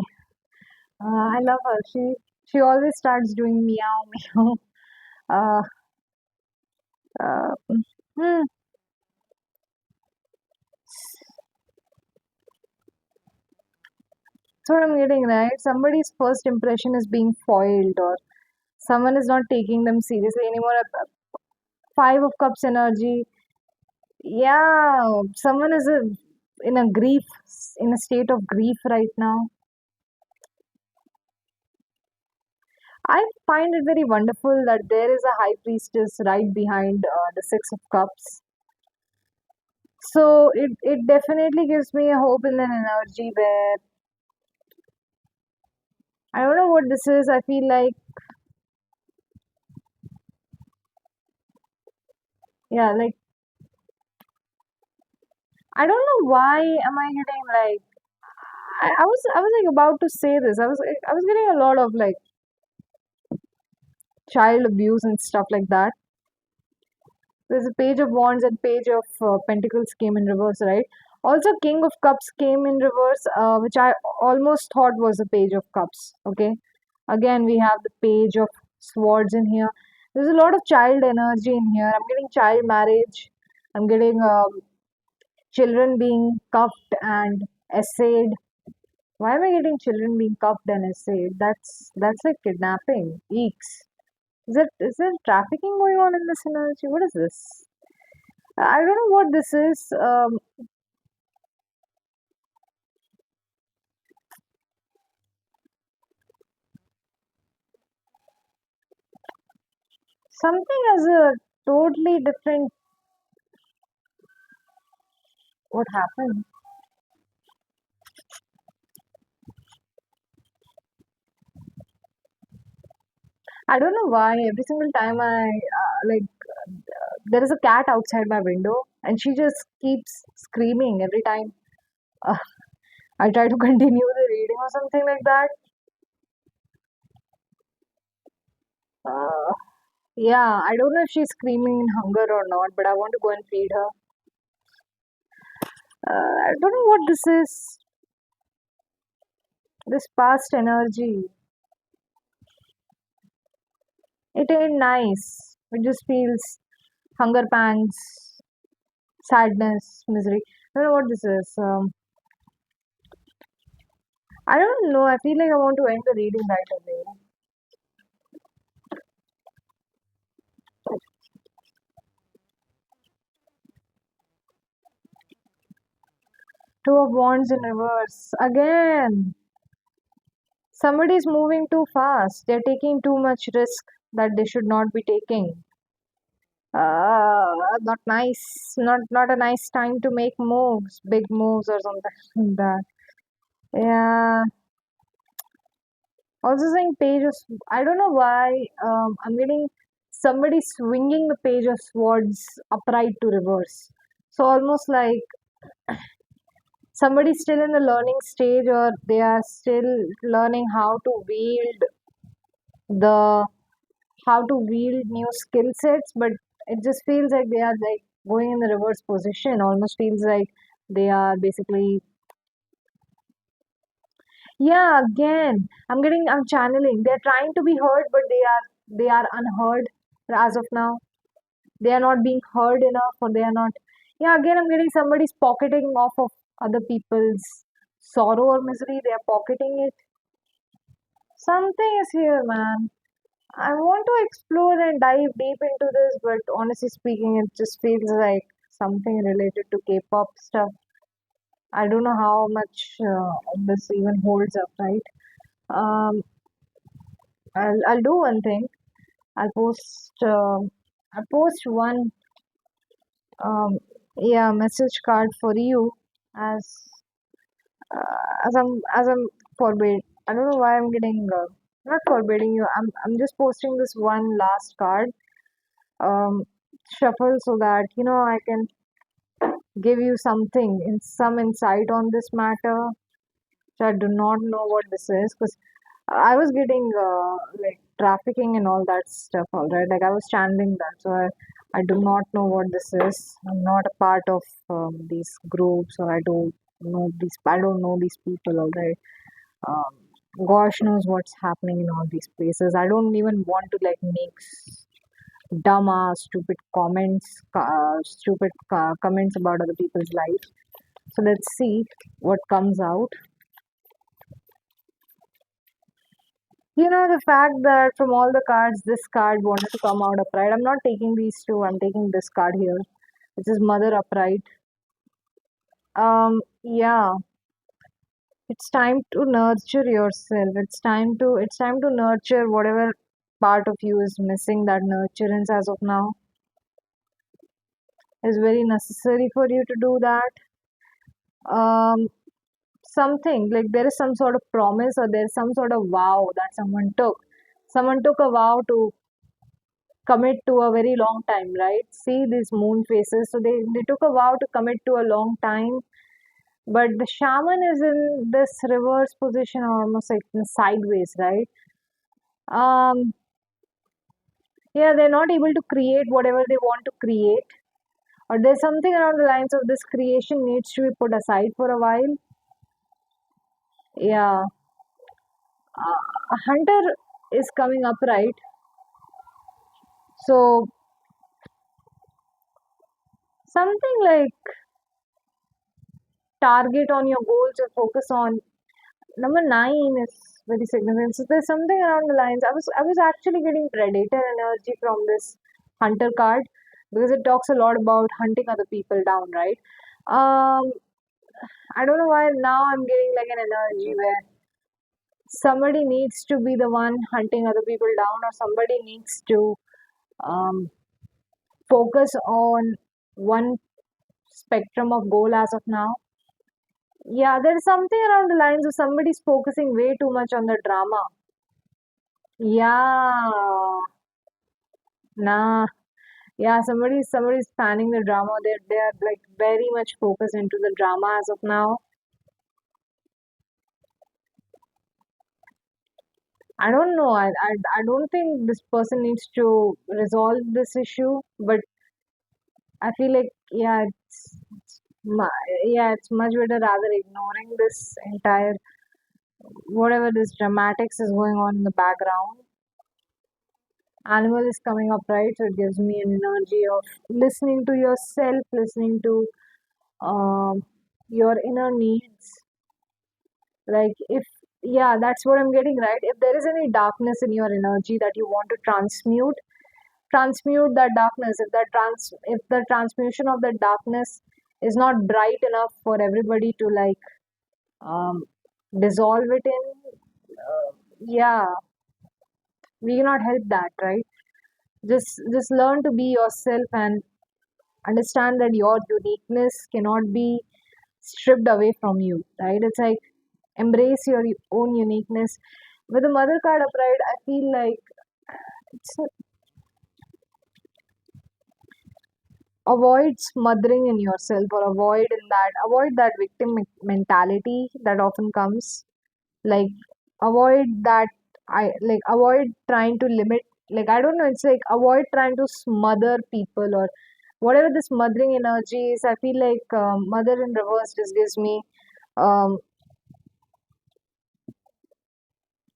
I love her. She always starts doing meow meow. Uh, hmm, that's what I'm getting, right? Somebody's first impression is being foiled, or someone is not taking them seriously anymore. Five of Cups energy. Yeah, someone is in a grief, in a state of grief right now. I find it very wonderful that there is a high priestess right behind the Six of Cups. So it definitely gives me a hope and an energy where I don't know what this is. I feel like, yeah, like I don't know why am I getting like I was like about to say this. I was getting a lot of like child abuse and stuff like that. There's a page of wands and page of pentacles came in reverse, right? Also, king of cups came in reverse, which I almost thought was a page of cups. Okay, again we have the page of swords in here. There's a lot of child energy in here. I'm getting child marriage. I'm getting children being cuffed and essayed. Why am I getting children being cuffed and essayed? That's like kidnapping. Eeks. Is there trafficking going on in this energy? What is this? I don't know what this is. Something as a totally different. What happened? I don't know why. Every single time there is a cat outside my window, and she just keeps screaming every time uh, I try to continue the reading or something like that. Uh, yeah, I don't know if she's screaming in hunger or not, but I want to go and feed her. I don't know what this is. This past energy. It ain't nice. It just feels hunger pangs, sadness, misery. I don't know what this is. I don't know. I feel like I want to end the reading right away. Two of Wands in reverse. Again, somebody's moving too fast. They're taking too much risk that they should not be taking. Not nice. Not a nice time to make moves, big moves or something like that. Yeah. Also saying page of, I don't know why. I'm getting somebody swinging the page of swords upright to reverse. So almost like somebody's still in the learning stage, or they are still learning the how to wield new skill sets, but it just feels like they are like going in the reverse position. Almost feels like they are basically, yeah, again I'm channeling. They're trying to be heard, but they are unheard as of now. They are not being heard enough, or they are not, yeah, again I'm getting somebody's pocketing off of other people's sorrow or misery. They are pocketing it. Something is here, man. I want to explore and dive deep into this, but honestly speaking, it just feels like something related to K-pop stuff. I don't know how much this even holds up, right? Um, I'll do one thing. I'll post I'll post one yeah, message card for you as as I'm forbid. I don't know why I'm getting not forbidding you. I'm just posting this one last card um shuffle so that I can give you something in some insight on this matter. So I do not know what this is because I was getting like trafficking and all that stuff. All right, like I was channeling that, so I do not know what this is. I'm not a part of these groups, or I don't know these people. All right, gosh knows what's happening in all these places. I don't even want to like make dumb stupid comments, comments about other people's lives. So let's see what comes out. The fact that from all the cards, this card wanted to come out upright. I'm not taking these two, I'm taking this card here. which is mother upright. Yeah, it's time to nurture yourself. It's time to nurture whatever part of you is missing. That nurturance as of now is very necessary for you to do that. Um, Something like there is some sort of promise or there's some sort of vow that someone took. Someone took a vow to commit to a very long time, right? See these moon phases. So they took a vow to commit to a long time. But the shaman is in this reverse position or almost like in sideways, right? Um, yeah, they're not able to create whatever they want to create. Or there's something around the lines of this creation needs to be put aside for a while. Yeah. A hunter is coming up, right? So something like target on your goals or focus on. Number nine is very significant. So there's something around the lines. I was actually getting predator energy from this hunter card because it talks a lot about hunting other people down, right? Um, I don't know why now I'm getting like an energy where somebody needs to be the one hunting other people down, or somebody needs to um, focus on one spectrum of goal as of now. Yeah, there's something around the lines of somebody's focusing way too much on the drama. Yeah, nah. Yeah, somebody's planning the drama. They are like very much focused into the drama as of now. I don't know. I don't think this person needs to resolve this issue, but I feel like yeah, it's much better rather ignoring this entire whatever this dramatics is going on in the background. Animal is coming up, right? So it gives me an energy of listening to yourself, listening to um, your inner needs. Like if yeah, that's what I'm getting, right? If there is any darkness in your energy that you want to transmute that darkness. If the transmutation of that darkness is not bright enough for everybody to like um, dissolve it in, yeah, we cannot help that, right? Just learn to be yourself and understand that your uniqueness cannot be stripped away from you, right? It's like embrace your own uniqueness. With the mother card upright, I feel like it's avoid smothering in yourself or avoid that victim mentality that often comes, like avoid that. Avoid trying to limit, like I don't know, it's like avoid trying to smother people or whatever this mothering energy is. I feel like mother in reverse just gives me um,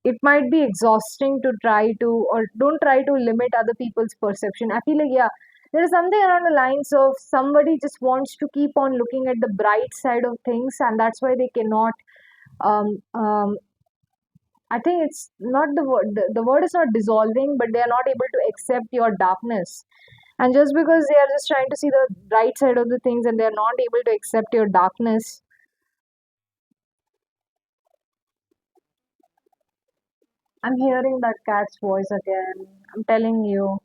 it might be exhausting to try to, or don't try to limit other people's perception. I feel like yeah, there is something around the lines of somebody just wants to keep on looking at the bright side of things, and that's why they cannot um, um, I think it's not the word is not dissolving, but they are not able to accept your darkness. And just because they are just trying to see the bright side of the things and they are not able to accept your darkness, I'm hearing that cat's voice again. I'm telling you,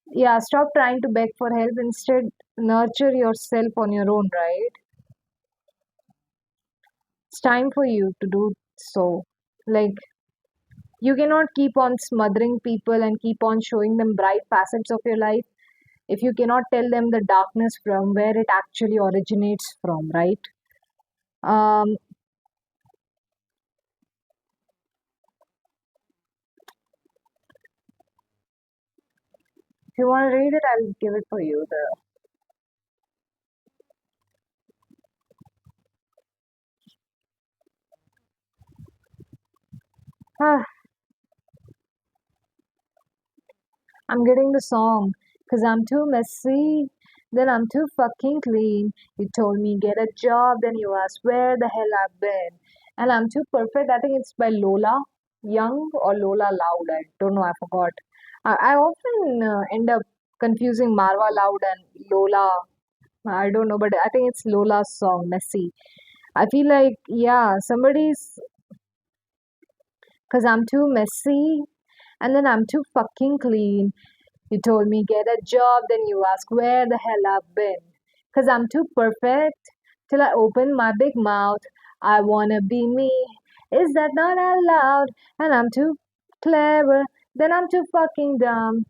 yeah, stop trying to beg for help. Instead, nurture yourself on your own, right? It's time for you to do so. Like, you cannot keep on smothering people and keep on showing them bright facets of your life if you cannot tell them the darkness from where it actually originates from, right? Um, if you want to read it, I'll give it for you. Ah, I'm getting the song because I'm too messy, then I'm too fucking clean. You told me get a job, then you asked where the hell I've been. And I'm too perfect. I think it's by Lola Young or Lola Loud. I don't know, I forgot. I often end up confusing Marva Loud and Lola. I don't know, but I think it's Lola's song, Messy. I feel like, yeah, somebody's, because I'm too messy and then I'm too fucking clean. You told me get a job, then you ask where the hell I've been. Because I'm too perfect till I open my big mouth. I wanna be me. Is that not allowed? And I'm too clever, then I'm too fucking dumb.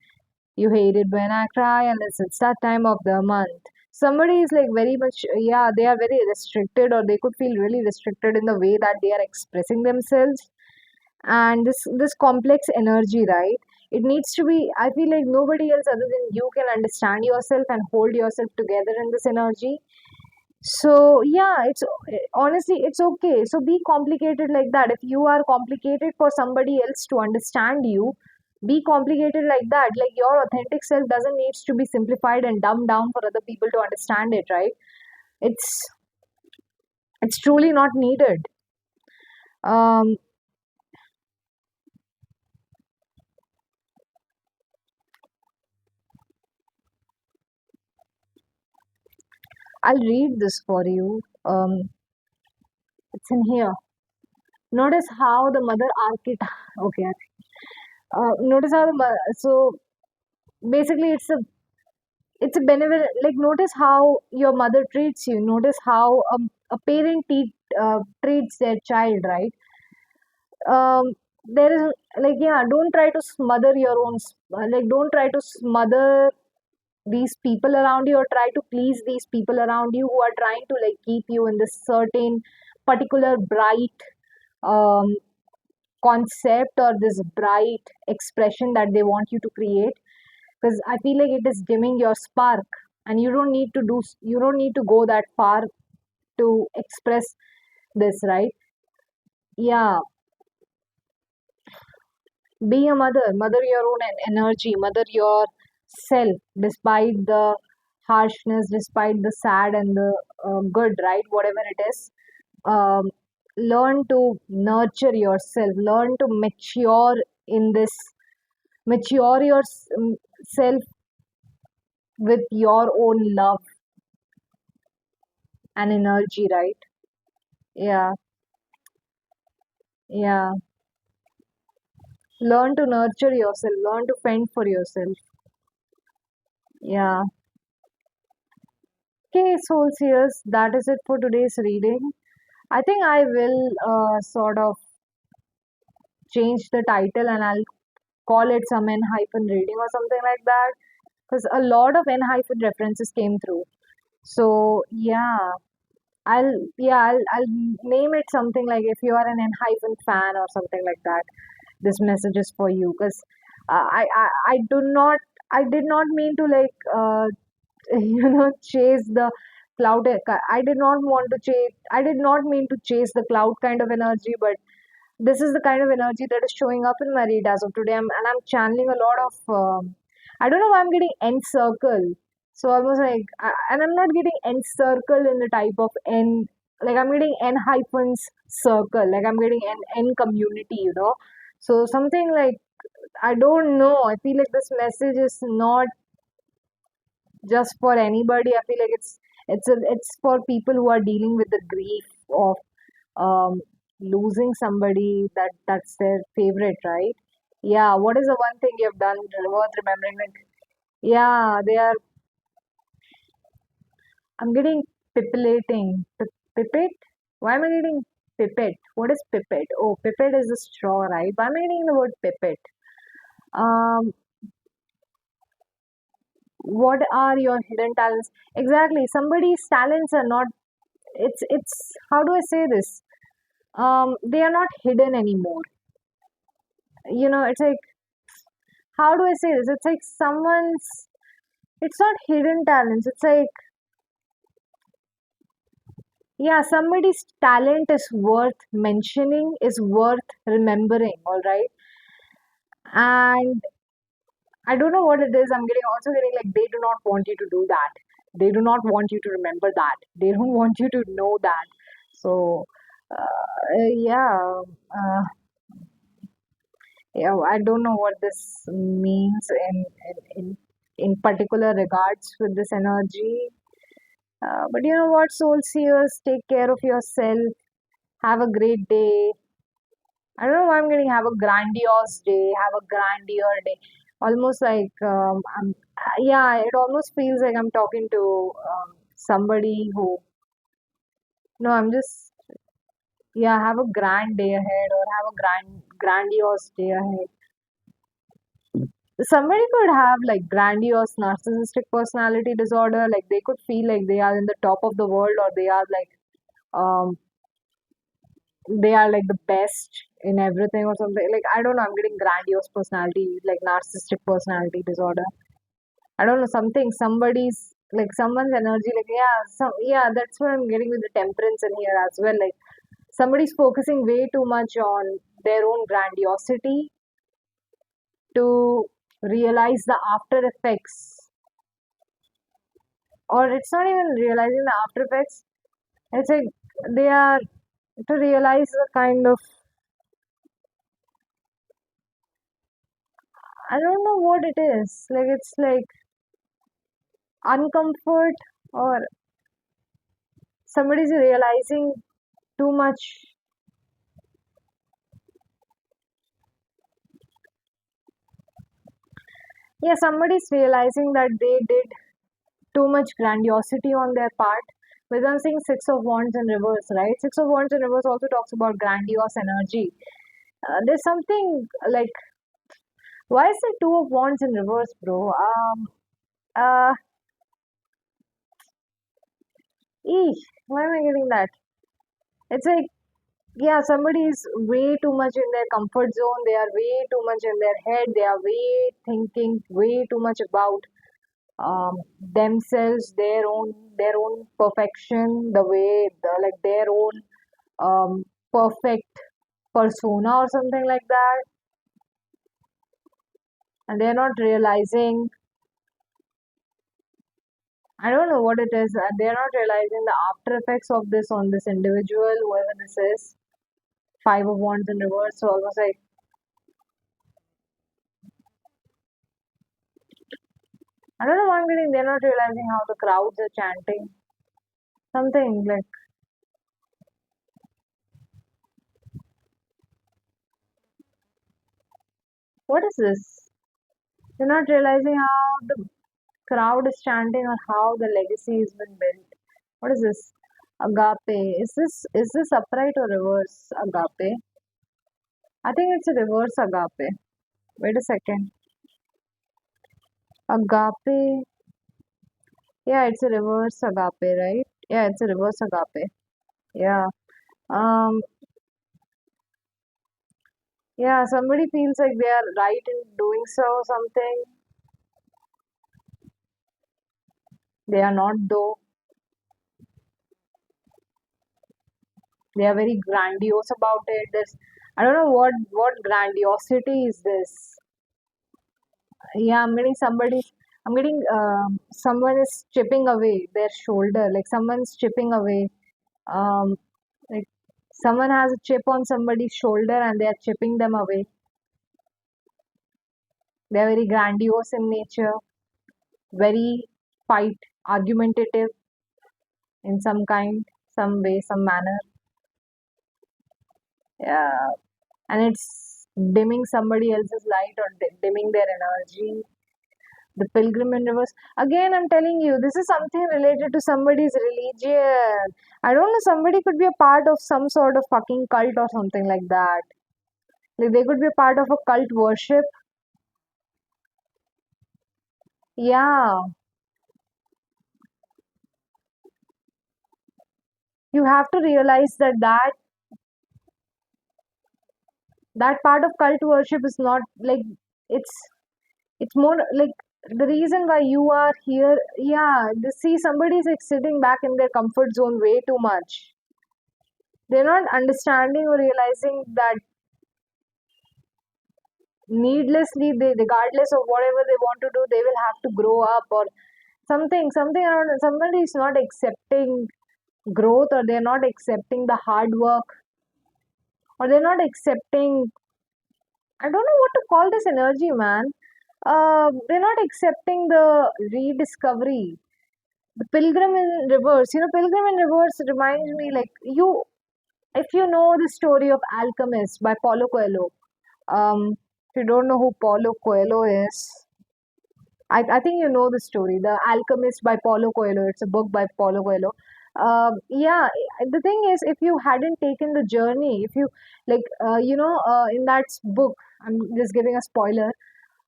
You hate it when I cry unless it's that time of the month. Somebody is like very much, yeah, they are very restricted, or they could feel really restricted in the way that they are expressing themselves. And this complex energy, right? It needs to be, I feel like nobody else other than you can understand yourself and hold yourself together in this energy. So yeah, it's honestly it's okay. So be complicated like that. If you are complicated for somebody else to understand you, be complicated like that. Like your authentic self doesn't needs to be simplified and dumbed down for other people to understand it, right? It's it's truly not needed. Um, I'll read this for you. It's in here. Notice how the mother archetype. Okay. Notice how so basically it's a benevolent, like notice how your mother treats you, notice how a parent treats their child, right? um there is, like, yeah, don't try to smother your own like don't try to smother these people around you, or try to please these people around you who are trying to like keep you in this certain particular bright um concept, or this bright expression that they want you to create. Because I feel like it is dimming your spark, and you don't need to go that far to express this, right? Yeah, be a mother, mother your own energy, mother yourself, despite the harshness, despite the sad and the good, right? Whatever it is. Um, Learn to nurture yourself, learn to mature in this, mature yourself with your own love and energy, right? Yeah, yeah. Learn to nurture yourself, learn to fend for yourself. Yeah. Okay, soul seers, that is it for today's reading. I think I will sort of change the title, and I'll call it some N hyphen reading or something like that, because a lot of N hyphen references came through. So yeah, I'll name it something like, if you are an N hyphen fan or something like that, this message is for you. Because I do not, I did not mean to like chase the cloud. I did not want to chase, I did not mean to chase the cloud kind of energy, but this is the kind of energy that is showing up in my read as of today. And I'm channeling a lot of I don't know why I'm getting end circle. So I was like, and I'm not getting end circle in the type of n, like I'm getting n hyphens circle, like I'm getting n community, so something like, I don't know, I feel like this message is not just for anybody. I feel like it's for people who are dealing with the grief of um, losing somebody that's their favorite, right? Yeah. What is the one thing you've done worth remembering? Like, yeah, they are. I'm getting pipillating. Pipet? Why am I getting pipet? What is pipet? Oh, pipet is a straw, right? Why am I getting the word pipet? Um, what are your hidden talents? Exactly. Somebody's talents are not. It's. How do I say this? They are not hidden anymore. It's like, how do I say this? It's like someone's. It's not hidden talents. It's like, yeah, somebody's talent is worth mentioning, is worth remembering. All right, and I don't know what it is. I'm getting also getting like, they do not want you to do that. They do not want you to remember that. They don't want you to know that. So, yeah. Uh, yeah, I don't know what this means in particular regards with this energy. But you know what, soul seers, take care of yourself. Have a great day. I don't know why I'm getting have a grandiose day, have a grandeur day. Almost like, yeah, it almost feels like I'm talking to somebody who, no, I'm just, yeah, have a grand day ahead or have a grandiose day ahead. Somebody could have like grandiose narcissistic personality disorder, like they could feel like they are in the top of the world or um, they are like the best in everything or something. Like, I don't know, I'm getting grandiose personality, like narcissistic personality disorder. I don't know, something, somebody's like someone's energy, like yeah, yeah, that's what I'm getting with the temperance in here as well. Like somebody's focusing way too much on their own grandiosity to realize the after effects. Or it's not even realizing the after effects. It's like they are to realize the kind of, I don't know what it is. Like it's like uncomfort or somebody's realizing too much. Yeah, somebody's realizing that they did too much grandiosity on their part. Because I'm seeing Six of Wands in reverse, right? Six of Wands in reverse also talks about grandiose energy. There's something like, why is the Two of Wands in reverse, bro? Uh, eesh, why am I getting that? It's like, yeah, somebody is way too much in their comfort zone. They are way too much in their head. They are way thinking way too much about themselves, their own perfection, the way, like their own perfect persona or something like that, and they're not realizing. I don't know what it is. They're not realizing the after effects of this on this individual, whoever this is. Five of Wands in reverse, so almost like, I don't know what I'm getting. They're not realizing how the crowds are chanting something like, what is this? They're not realizing how the crowd is chanting or how the legacy has been built. What is this? Agape. Is this upright or reverse agape? I think it's a reverse agape. Wait a second. Agape. Yeah, it's a reverse agape, right? Yeah, it's a reverse agape. Yeah. Um. Yeah. Somebody feels like they are right in doing so. Something they are not, though. They are very grandiose about it. There's, I don't know what grandiosity is this. Yeah, I'm getting someone is chipping away their shoulder, like someone's chipping away. Um, like someone has a chip on somebody's shoulder and they are chipping them away. They are very grandiose in nature, very fight, argumentative in some kind, some way, some manner. Yeah, and it's dimming somebody else's light or dimming their energy. The pilgrim in reverse. Again, I'm telling you, this is something related to somebody's religion. I don't know, somebody could be a part of some sort of fucking cult or something like that. Like they could be a part of a cult worship. Yeah, you have to realize that part of cult worship is not like, it's it's more like the reason why you are here. Yeah, see, somebody's like sitting back in their comfort zone way too much. They're not understanding or realizing that needlessly, they, regardless of whatever they want to do, they will have to grow up or something around. Somebody is not accepting growth, or they're not accepting the hard work, or they're not accepting, I don't know what to call this energy, man. They're not accepting the rediscovery. The Pilgrim in Reverse. Pilgrim in Reverse reminds me like if you know the story of Alchemist by Paulo Coelho. If you don't know who Paulo Coelho is, I think you know the story, The Alchemist by Paulo Coelho. It's a book by Paulo Coelho. Yeah, the thing is, if you hadn't taken the journey, if you in that book, I'm just giving a spoiler,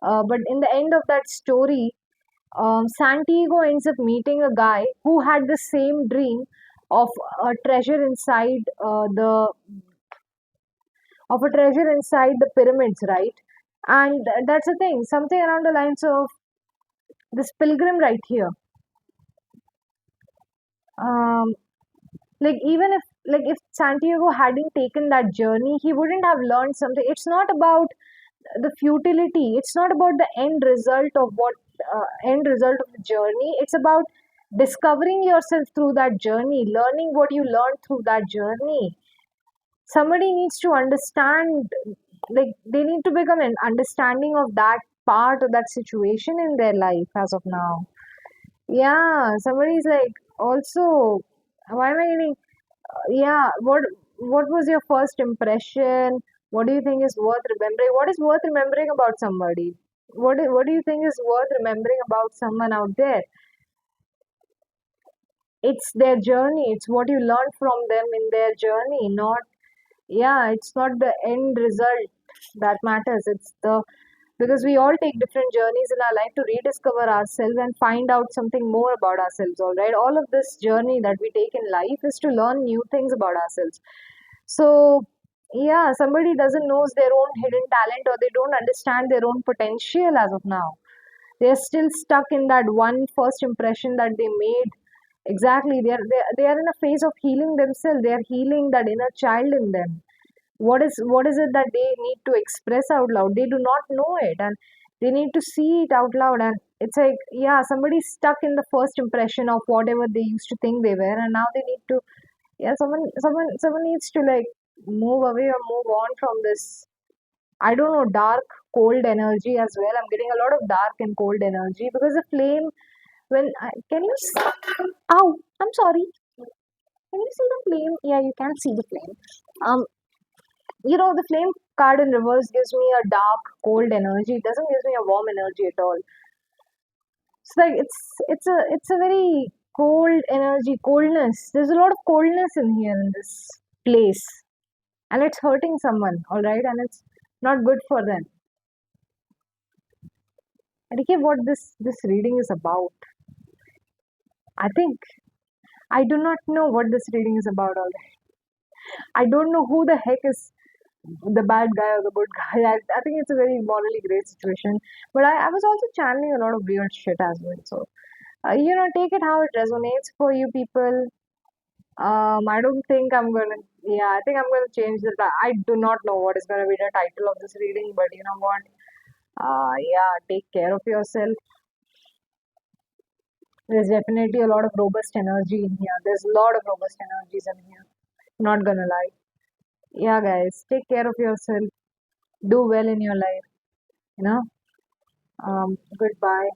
but in the end of that story, Santiago ends up meeting a guy who had the same dream of a treasure inside the pyramids, right? And that's the thing, something around the lines of this pilgrim right here. Um, like even if Santiago hadn't taken that journey, he wouldn't have learned something. It's not about the futility. It's not about the end result of the journey. It's about discovering yourself through that journey, learning what you learned through that journey. Somebody needs to understand, like they need to become an understanding of that part of that situation in their life as of now. Yeah, somebody's like also, why am I getting, yeah, what was your first impression? What do you think is worth remembering? What is worth remembering about somebody? What do you think is worth remembering about someone out there? It's their journey. It's what you learn from them in their journey, not, yeah, it's not the end result that matters. It's the because we all take different journeys in our life to rediscover ourselves and find out something more about ourselves, all right? All of this journey that we take in life is to learn new things about ourselves. So, yeah, somebody doesn't knows their own hidden talent, or they don't understand their own potential as of now. They're still stuck in that one first impression that they made. Exactly. They are in a phase of healing themselves. They are healing that inner child in them. What is it that they need to express out loud? They do not know it, and they need to see it out loud. And it's like, yeah, somebody's stuck in the first impression of whatever they used to think they were, and now they need to, yeah, someone needs to like move away or move on from this, I don't know, dark, cold energy as well. I'm getting a lot of dark and cold energy because the flame, can you ow, I'm sorry, can you see the flame? Yeah, you can see the flame. um the flame card in reverse gives me a dark, cold energy. It doesn't give me a warm energy at all. It's like it's a very cold energy, coldness. There's a lot of coldness in here in this place, and it's hurting someone, all right, and it's not good for them. And okay, what this reading is about? I think I do not know what this reading is about. All right, I don't know who the heck is the bad guy or the good guy. I think it's a very morally great situation. But I was also channeling a lot of weird shit as well. So, take it how it resonates for you people. I don't think I'm gonna, yeah, I think I'm gonna change the, I do not know what is gonna be the title of this reading, but you know what? Yeah, take care of yourself. There's definitely a lot of robust energy in here. There's a lot of robust energies in here. Not gonna lie. Yeah, guys, take care of yourself. Do well in your life. You know. Goodbye.